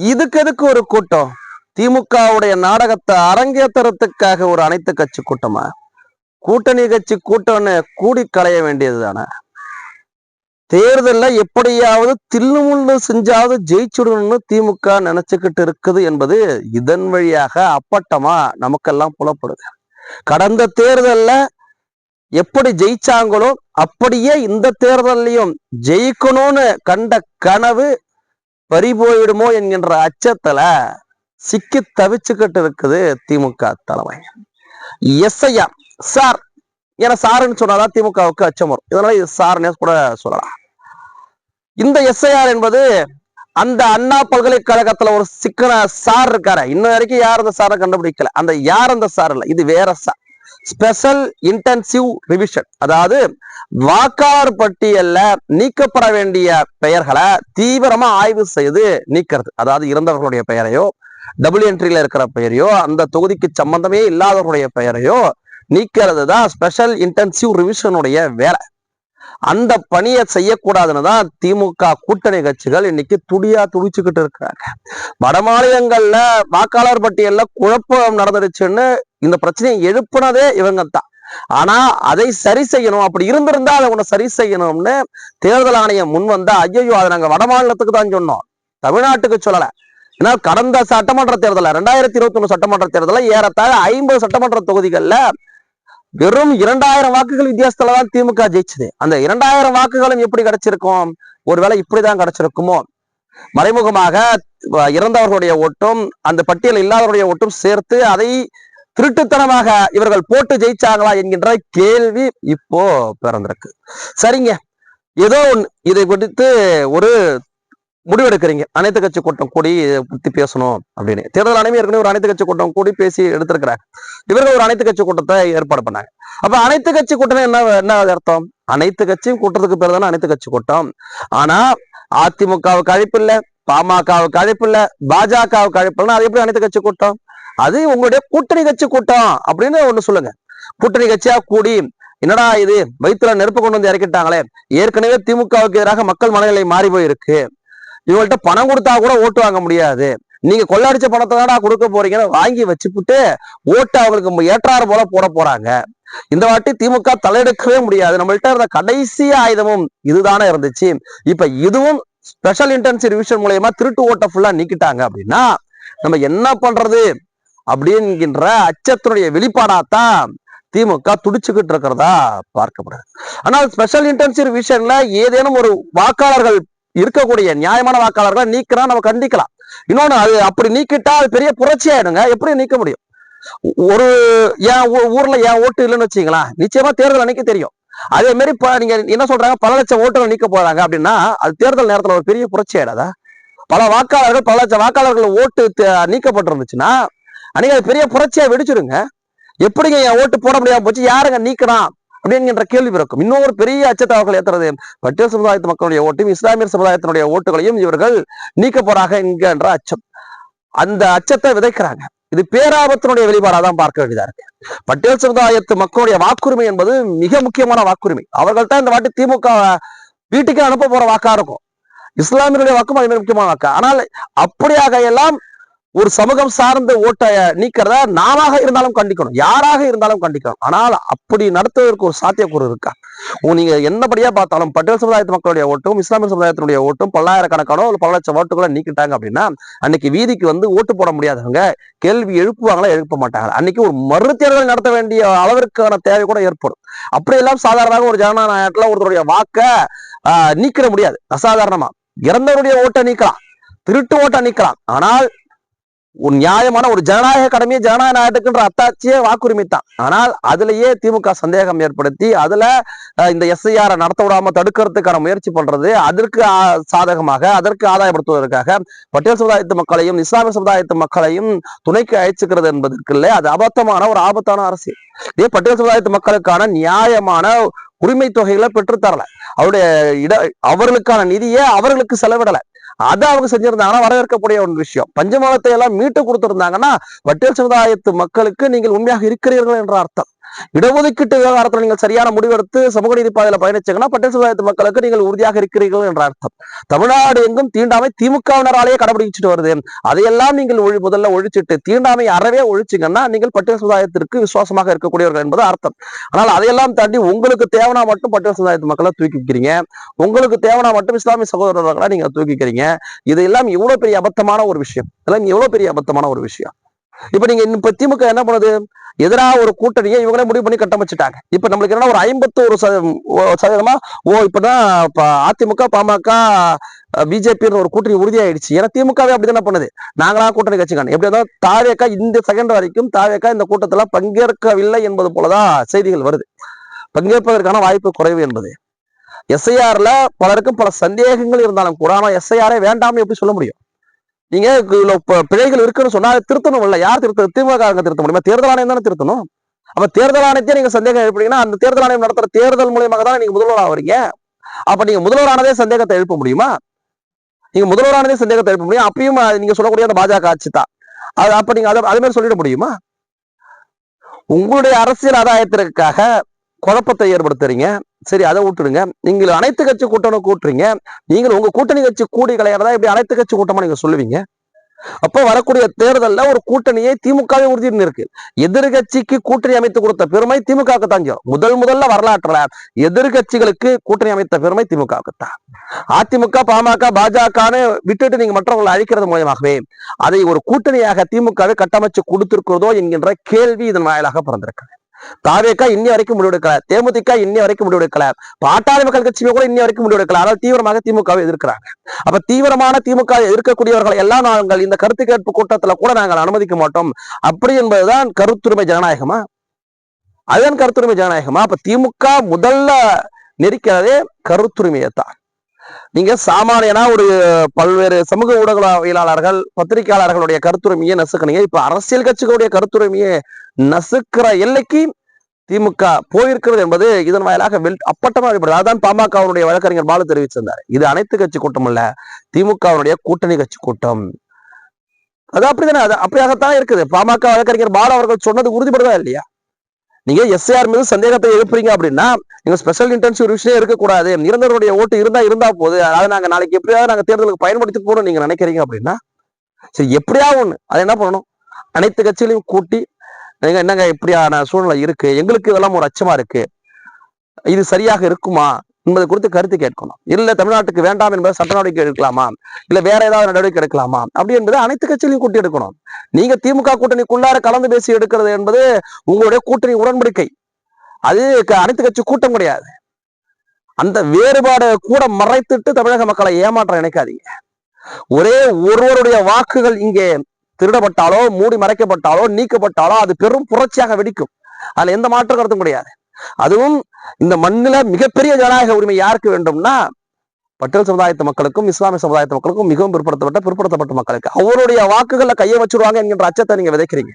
இதுக்கு எதுக்கு ஒரு கூட்டம்? திமுகவுடைய நாடகத்தை அரங்கேற்றறதுக்காக ஒரு அனைத்து கட்சி கூட்டமா? கூட்டணி கட்சி கூட்டம்னு கூடி களைய வேண்டியது தானே. தேர்தல்ல எப்படியாவது தில்லுமுள்ளு செஞ்சாவது ஜெயிச்சுடணும்னு திமுக நினைச்சுக்கிட்டு இருக்குது என்பது இதன் வழியாக அப்பட்டமா நமக்கெல்லாம் புலப்படுது. கடந்த தேர்தல்ல எப்படி ஜெயிச்சாங்களோ அப்படியே இந்த தேர்தலையும் ஜெயிக்கணும்னு கண்ட கனவு பறிபோயிடுமோ என்கின்ற அச்சத்துல சிக்கி தவிச்சுக்கிட்டு இருக்குது திமுக தலைமை. எஸ்ஐஆர் சார் ஏன்னா சாருன்னு சொன்னாதான் திமுகவுக்கு அச்சம் வரும். இதனால இது சார்னே கூட சொல்லலாம். இந்த எஸ்ஐஆர் என்பது அந்த அண்ணா பல்கலைக்கழகத்துல ஒரு சிக்கன சார் இருக்காரு. இன்ன வரைக்கும் யார் அந்த சாரை கண்டுபிடிக்கல. அந்த யார் அந்த சார் இல்ல, இது வேற சார். ஸ்பெஷல் இன்டென்சிவ் ரிவிஷன், அதாவது வாக்காளர் பட்டியல்ல நீக்கப்பட வேண்டிய பெயர்களை தீவிரமா ஆய்வு செய்து நீக்கிறது. அதாவது இறந்தவர்களுடைய பெயரையோ, டபுள் என்ட்ரியில இருக்கிற பெயரையோ, அந்த தொகுதிக்கு சம்பந்தமே இல்லாதவர்களுடைய பெயரையோ நீக்கிறது தான் ஸ்பெஷல் இன்டென்சிவ் ரிவிஷனுடைய வேலை. அந்த பணியை செய்யக்கூடாதுன்னு தான் திமுக கூட்டணி கட்சிகள் இன்னைக்கு துடிச்சுக்கிட்டு இருக்கிறாங்க. வட மாநிலங்கள்ல வாக்காளர் பட்டியல்ல குழப்பம் நடந்துருச்சுன்னு இந்த பிரச்சனையை எழுப்புனதே இவங்க தான். ஆனா அதை சரி செய்யணும், அப்படி இருந்திருந்தா அதை ஒண்ணு சரி செய்யணும்னு தேர்தல் ஆணையம் முன் வந்தா, ஐயோ அதை நாங்க வட மாநிலத்துக்கு தான் சொன்னோம், தமிழ்நாட்டுக்கு சொல்லல. ஏன்னா கடந்த சட்டமன்ற தேர்தல 2021 சட்டமன்ற தேர்தல ஏறத்தாழ 50 சட்டமன்ற தொகுதிகள்ல வெறும் 2000 வாக்குகள் வித்தியாசத்துலதான் திமுக ஜெயிச்சது. அந்த 2000 வாக்குகளும் எப்படி கிடைச்சிருக்கும்? ஒருவேளை இப்படிதான் கிடைச்சிருக்குமோ? மறைமுகமாக இறந்தவர்களுடைய ஓட்டும் அந்த பட்டியல் இல்லாதவருடைய ஓட்டும் சேர்த்து அதை திருட்டுத்தனமாக இவர்கள் போட்டு ஜெயிச்சாங்களா என்கின்ற கேள்வி இப்போ பிறந்திருக்கு. சரிங்க, ஏதோ ஒண்ணு இதை குறித்து ஒரு முடிவெடுக்கிறீங்க, அனைத்து கட்சி கூட்டம் கூடி பத்தி பேசணும் அப்படின்னு. தேர்தல் ஆணையம் ஏற்கனவே ஒரு அனைத்து கட்சி கூட்டம் கூடி பேசி எடுத்திருக்கிறாங்க. இவர்கள் ஒரு அனைத்து கட்சி கூட்டத்தை ஏற்பாடு பண்ணாங்க. அப்ப அனைத்து கட்சி கூட்டம் என்ன அர்த்தம்? அனைத்து கட்சியும் கூட்டத்துக்கு பேர் தானே அனைத்து கட்சி கூட்டம். ஆனா அதிமுகவுக்கு அழைப்பு இல்ல, பாமகவுக்கு அழைப்பு இல்ல, பாஜகவுக்கு அழைப்பு இல்லைன்னா அது எப்படி அனைத்து கட்சி கூட்டம்? அது உங்களுடைய கூட்டணி கட்சி கூட்டம் அப்படின்னு ஒண்ணு சொல்லுங்க. கூட்டணி கட்சியா கூடி என்னடா இது வயிற்றுல நெருப்பு கொண்டு வந்து இறக்கிட்டாங்களே, ஏற்கனவே திமுகவுக்கு எதிராக மக்கள் மனநிலை மாறி போயிருக்கு, இவங்கள்ட்ட பணம் கொடுத்தா கூட ஓட்டு வாங்க முடியாது, நீங்க கொள்ளடிச்ச பணத்தை தானடா கொடுக்க போறீங்கன்னு வாங்கி வச்சுப்புட்டு ஓட்டு அவங்களுக்கு ஏற்றாறு போல போட போறாங்க. இந்த வாட்டி திமுக தலையெடுக்கவே முடியாது, நம்மள்ட்ட இருந்த கடைசி ஆயுதமும் இதுதானே இருந்துச்சு, இப்ப இதுவும் ஸ்பெஷல் இன்டென்சிவ் ரிவிஷன் மூலமா திருட்டு ஓட்டை ஃபுல்லா நீக்கிட்டாங்க அப்படின்னா நம்ம என்ன பண்றது அப்படின்கின்ற அச்சத்தினுடைய வெளிப்பாடாத்தான் திமுக துடிச்சுக்கிட்டு இருக்கிறதா பார்க்கப்படுது. ஆனால் ஸ்பெஷல் இன்டென்சிவ் ரிவிஷன்ல ஏதேனும் ஒரு வாக்காளர்கள் இருக்கக்கூடிய நியாயமான வாக்காளர்களை நீக்கிறா நம்ம கண்டிக்கலாம். இன்னொன்னு, அது அப்படி நீக்கிட்டா அது பெரிய புரட்சி ஆயிடுங்க. எப்படி நீக்க முடியும்? ஒரு ஊர்ல என் ஓட்டு இல்லைன்னு வச்சுங்களா, நிச்சயமா தேர்தல் அன்னைக்கு தெரியும். அதே மாதிரி இப்ப நீங்க என்ன சொல்றாங்க, பல லட்சம் ஓட்டுகள் நீக்க போறாங்க அப்படின்னா அது தேர்தல் நேரத்துல ஒரு பெரிய புரட்சி ஆயிடாதா? பல லட்சம் வாக்காளர்கள் ஓட்டு நீக்கப்பட்டிருந்துச்சுன்னா அன்னைக்கு அது பெரிய புரட்சியா வெடிச்சிருங்க. எப்படிங்க என் ஓட்டு போட முடியாம போச்சு, யாருங்க நீக்கிறான் அப்படிங்கிற கேள்வி பிறக்கும். இன்னொரு பெரிய அச்சத்தை அவர்கள் ஏற்றுறது, பட்டியல் சமுதாயத்து மக்களுடைய ஓட்டையும் இஸ்லாமியர் சமுதாயத்தினுடைய ஓட்டுகளையும் இவர்கள் நீக்க போறாங்க என்கின்ற அச்சம். அந்த அச்சத்தை விதைக்கிறாங்க. இது பேராபத்தினுடைய வெளிப்பாடாதான் பார்க்க வேண்டியதா இருக்கு. பட்டியல் சமுதாயத்து மக்களுடைய வாக்குரிமை என்பது மிக முக்கியமான வாக்குரிமை. அவர்கள் தான் இந்த வாட்டி திமுக வீட்டுக்கு அனுப்ப போற வாக்கா இருக்கும். இஸ்லாமியருடைய வாக்கும் அது முக்கியமான வாக்கா. ஆனால் அப்படியாக எல்லாம் ஒரு சமூகம் சார்ந்த ஓட்டை நீக்கிறத நாமாக இருந்தாலும் கண்டிக்கணும், யாராக இருந்தாலும் கண்டிக்கணும். ஆனால் அப்படி நடத்துவதற்கு ஒரு சாத்தியக்கூறு இருக்கா? நீங்க என்னபடியா பார்த்தாலும் பட்டியல் சமுதாயத்து மக்களுடைய ஓட்டும் இஸ்லாமிய சமுதாயத்தினுடைய ஓட்டும் பல்லாயிரக்கணக்கானோ பல லட்சம் ஓட்டுகளை நீக்கிட்டாங்க அப்படின்னா அன்னைக்கு வீதிக்கு வந்து ஓட்டு போட முடியாதவங்க கேள்வி எழுப்புவாங்களா எழுப்ப மாட்டாங்க. அன்னைக்கு ஒரு மறுதேர்தல் நடத்த வேண்டிய அளவிற்கான தேவை கூட ஏற்படும். அப்படியெல்லாம் சாதாரணமாக ஒரு ஜனநாயக நாட்டில் ஒருத்தருடைய வாக்க நீக்கிட முடியாது. அசாதாரணமா இறந்தவருடைய ஓட்டை நீக்கலாம், திருட்டு ஓட்டை நீக்கலாம். ஆனால் ஒரு நியாயமான ஒரு ஜனநாயக கடமையை ஜனநாயக நாட்டுக்குன்ற அத்தாட்சியே வாக்குரிமை தான். ஆனால் அதுலயே திமுக சந்தேகம் ஏற்படுத்தி அதுல இந்த எஸ்ஐஆர் நடத்த விடாம தடுக்கிறதுக்கான முயற்சி பண்றது, அதற்கு சாதகமாக அதற்கு ஆதாயப்படுத்துவதற்காக பட்டியல் சமுதாயத்து மக்களையும் இஸ்லாமிய சமுதாயத்து மக்களையும் துணைக்கு அழைச்சுக்கிறது என்பதற்கு இல்லை, அது அபத்தமான ஒரு ஆபத்தான அரசியல். இதே பட்டியல் சமுதாயத்து மக்களுக்கான நியாயமான உரிமை தொகைகளை பெற்றுத்தரல, அவர்களுக்கான நிதியை அவர்களுக்கு செலவிடல, அதை அவங்க செஞ்சிருந்தாங்கன்னா வரவேற்கக்கூடிய ஒரு விஷயம். பஞ்சமகத்தை எல்லாம் மீட்டு கொடுத்திருந்தாங்கன்னா பட்டியல் சமுதாயத்து மக்களுக்கு நீங்கள் உண்மையாக இருக்கிறீர்கள் என்ற அர்த்தம். இடஒதுக்கீட்டு விவகாரத்தில் நீங்கள் சரியான முடிவெடுத்து சமூக நீதி பாதையில பயணிச்சீங்கன்னா பட்டியல் சமுதாயத்து மக்களுக்கு நீங்கள் உறுதியாக இருக்கிறீர்கள் என்ற அர்த்தம். தமிழ்நாடு எங்கும் தீண்டாமை திமுகவினராலேயே கடைபிடிச்சிட்டு வருது. அதையெல்லாம் நீங்கள் முதல்ல ஒழிச்சிட்டு தீண்டாமை அறவே ஒழிச்சிங்கன்னா நீங்கள் பட்டியல் சமுதாயத்திற்கு விசுவாசமாக இருக்கக்கூடியவர்கள் என்பது அர்த்தம். ஆனால் அதையெல்லாம் தாண்டி உங்களுக்கு தேவனா மட்டும் பட்டியல் சமுதாயத்து மக்களை தூக்கிக்கிறீங்க, உங்களுக்கு தேவனா மட்டும் இஸ்லாமிய சகோதரர்களை நீங்க தூக்கிக்கிறீங்க. இதெல்லாம் எவ்வளவு பெரிய அபத்தமான ஒரு விஷயம், இதெல்லாம் எவ்வளவு பெரிய அபத்தமான ஒரு விஷயம். இப்ப நீங்க இப்ப திமுக என்ன பண்ணுது, எதிராக ஒரு கூட்டணியை இவங்களே முடிவு பண்ணி கட்டமைச்சிட்டாங்க. இப்ப நம்மளுக்கு என்ன ஒரு 51% இப்பதான் அதிமுக பாமக பிஜேபி ஒரு கூட்டணி உறுதியாயிடுச்சு. ஏன்னா திமுகவே அப்படித்தானே பண்ணுது, நாங்களா கூட்டணி கட்சிக்கான எப்படி இருந்தாலும் தாவேக்கா இந்த செகண்ட் வரைக்கும் தாவேக்கா இந்த கூட்டத்துல பங்கேற்கவில்லை என்பது போலதான் செய்திகள் வருது. பங்கேற்பதற்கான வாய்ப்பு குறைவு என்பது. எஸ்ஐஆர்ல பலருக்கும் பல சந்தேகங்கள் இருந்தாலும் கூட ஆனா எஸ்ஐஆரே வேண்டாம்னு எப்படி சொல்ல முடியும்? நீங்க பிழைகள் இருக்குன்னு சொன்னா திருத்தணும் இல்ல, யார் திருத்த? திமுக திருத்த முடியுமா? தேர்தல் ஆணையம் தானே திருத்தணும். அப்ப தேர்தல் ஆணையத்தையே நீங்க சந்தேகம் எழுப்பீங்கன்னா அந்த தேர்தல் ஆணையம் நடத்துற தேர்தல் மூலியமாக தானே நீங்க முதல்வர் ஆவறீங்க. அப்ப நீங்க முதல்வரானதே சந்தேகத்தை எழுப்ப முடியுமா? நீங்க முதல்வரானதே சந்தேகத்தை எழுப்ப முடியும். அப்பயும் நீங்க சொல்லக்கூடிய அந்த பாஜக ஆட்சி தான் அது. அப்ப நீங்க அதே மாதிரி சொல்லிட முடியுமா? உங்களுடைய அரசியல் ஆதாயத்திற்காக குழப்பத்தை ஏற்படுத்துறீங்க. சரி, அதை விட்டுடுங்க. நீங்கள் அனைத்து கட்சி கூட்டணி கூட்டுறீங்க. நீங்கள் உங்க கூட்டணி கட்சி கூடி கலையாதா இப்படி அனைத்து கட்சி கூட்டமா நீங்க சொல்லுவீங்க? அப்போ வரக்கூடிய தேர்தல்ல ஒரு கூட்டணியை திமுகவே உறுதி இருக்கு. எதிர்கட்சிக்கு கூட்டணி அமைத்து கொடுத்த பெருமை திமுக தான். முதல்ல வரலாற்றுல எதிர்கட்சிகளுக்கு கூட்டணி அமைத்த பெருமை திமுக தான். அதிமுக பாமக பாஜகன்னு விட்டுட்டு நீங்க மற்றவங்களை அழிக்கிறது மூலமாகவே அதை ஒரு கூட்டணியாக திமுகவை கட்டமைச்சு கொடுத்திருக்கிறதோ என்கின்ற கேள்வி இதன் வாயிலாக பிறந்திருக்கு. தாவேக்கா இன்னி வரைக்கும் முடிவெடுக்கல, தேமுதிக இன்னி வரைக்கும் முடிவெடுக்கல, பாட்டாளி மக்கள் கட்சியுமே கூட இன்னி வரைக்கும் முடிவெடுக்கல. ஆனால் தீவிரமாக திமுகவை எதிர்க்கிறாங்க. அப்ப தீவிரமான திமுக எதிர்க்கக்கூடியவர்களை எல்லாம் நாங்கள் இந்த கருத்து கேட்பு கூட்டத்துல கூட நாங்கள் அனுமதிக்க மாட்டோம் அப்படி என்பதுதான் கருத்துரிமை ஜனநாயகமா? அதுதான் கருத்துரிமை ஜனநாயகமா? அப்ப திமுக முதல்ல நெரிக்கிறதே கருத்துரிமையை தான். நீங்க சாமானியனா ஒரு பல்வேறு சமூக ஊடகவியலாளர்கள் பத்திரிகையாளர்களுடைய கருத்துரிமையை நசுக்கணுங்க. இப்ப அரசியல் கட்சிகளுடைய கருத்துரிமையை நசுக்கிற எல்லைக்கு திமுக போயிருக்கிறது என்பது இதன் வாயிலாக அப்பட்டமா வெளிப்படுது. அதான் பாமகவுடைய வழக்கறிஞர் பாலு தெரிவிச்சிருந்தார். இது அனைத்து கட்சி கூட்டம் அல்ல, திமுகவுடைய கூட்டணி கட்சி கூட்டம். அது அப்படித்தானே, அது அப்படியாகத்தான் இருக்குது. பாமக வழக்கறிஞர் பாலு அவர்கள் சொன்னது உறுதிப்படுதா இல்லையா? நீங்க எஸ்ஐஆர் மீது சந்தேகத்தை எழுப்புறீங்க அப்படின்னா நீங்க ஸ்பெஷல் இன்டென்சிவ் விஷயம் இருக்கக்கூடாது, நிரந்தரனுடைய ஓட்டு இருந்தா போது, அதாவது நாங்க நாளைக்கு எப்படியாவது நாங்க தேர்தலுக்கு பயன்படுத்தி போறோம் நீங்க நினைக்கிறீங்க அப்படின்னா சரி, எப்படியாவது ஒண்ணு அதை என்ன பண்ணணும், அனைத்து கட்சிகளையும் கூட்டி நீங்க என்னங்க இப்படியான சூழ்நிலை இருக்கு, எங்களுக்கு இதெல்லாம் ஒரு அச்சமா இருக்கு, இது சரியாக இருக்குமா என்பது குறித்து கருத்து கேட்கணும். இல்ல தமிழ்நாட்டுக்கு வேண்டாம் என்பதை சட்ட நடவடிக்கை எடுக்கலாமா, இல்ல வேற ஏதாவது நடவடிக்கை எடுக்கலாமா அப்படி என்பது அனைத்து கட்சிகளையும் கூட்டி எடுக்கணும். நீங்க திமுக கூட்டணிக்குள்ளார கலந்து பேசி எடுக்கிறது என்பது உங்களுடைய கூட்டணி உடன்படிக்கை, அது அனைத்து கட்சி கூட்டம் கிடையாது. அந்த வேறுபாடு கூட மறைத்துட்டு தமிழக மக்களை ஏமாற்ற நினைக்காதீங்க. ஒரே ஒருவருடைய வாக்குகள் இங்கே திருடப்பட்டாலோ மூடி மறைக்கப்பட்டாலோ நீக்கப்பட்டாலோ அது பெரும் புரட்சியாக வெடிக்கும். அதுல எந்த மாற்று கருத்தும் கிடையாது. அதுவும் இந்த மண்ணில மிகப்பெரிய ஜனநாயக உரிமை யாருக்கு வேண்டும்னா பட்டியல் சமுதாயத்து மக்களுக்கும் இஸ்லாமிய சமுதாயத்து மக்களுக்கும் மிகவும் பிற்படுத்தப்பட்ட மக்களுக்கு. அவருடைய வாக்குகள்ல கையை வச்சிருவாங்க என்கின்ற அச்சத்தை நீங்க விதைக்கிறீங்க.